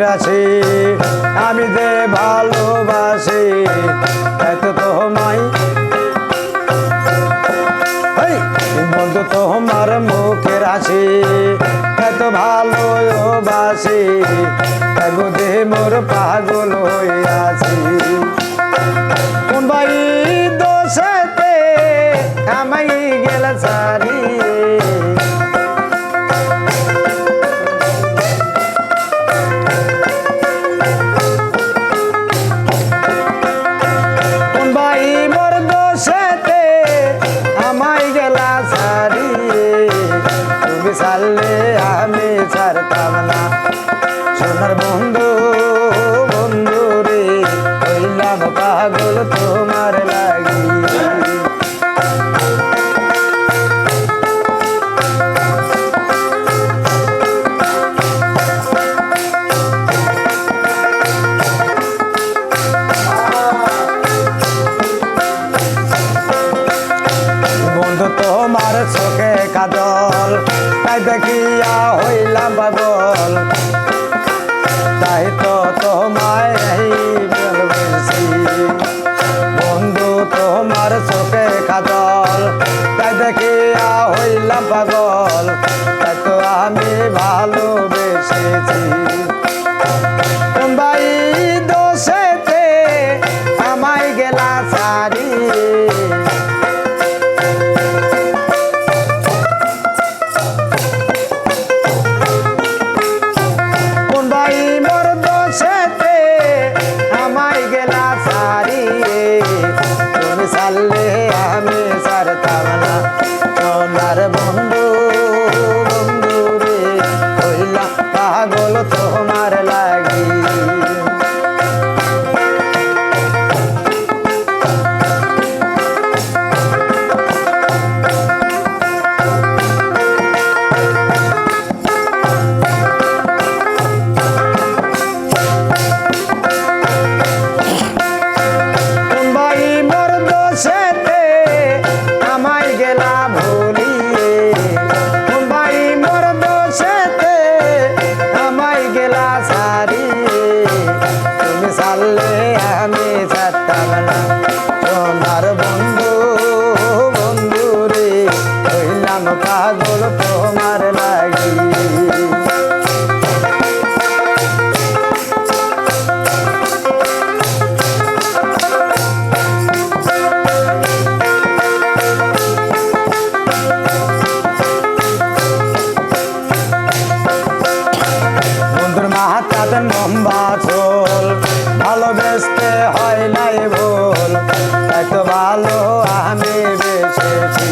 আছি আমি যে ভালোবাসি এত তোমায় বন্ধু তোমার মুখের আছি এত ভালোবাসি বুঝে মোর পাগল হইয়াছি কোন ভাই দোষেতে আমাই গেল সারি কোন ভাই মোর দোষেতে আমাই গেলা সারি তুমি ছাড়লে আমি ছাড়তাম না সোনার বন্ধু বন্ধু রে হইলাম পাগল তোমার লাগি বন্ধু তোমার চোখে কাজল তাই দেখিয়া হইলাম পাগল তাই তো তোমায় বলছি বন্ধু তোমার চোখে কাজল তাই দেখিয়া হইলাম পাগল তাই তো আমি ভালোবেসেছি কোন ভাই দোষেতে আমায় গেলা সারি কোন ভাই মোর দোষেতে আমায় গেলা সারি তুমি ছাড়লে আমি ছাড়তাম না সোনার বন্ধু বন্ধু রে হইলাম পাগল তোমার লাগি কোন ভাই মোর দোষেতে আমায় গেলা ভুলিয়ে কোন ভাই মোর দোষেতে আমায় গেলা সারি তুমি ছাড়লে আমি ছাড়তাম না সোনার বন্ধু বন্ধু রে হইলাম পাগল তোমার লাগি বন্ধুর মাথাতে লম্বা চুল ভালোবেসতে হয় নাই ভুল তাই তো ভালো আমি বেসেছি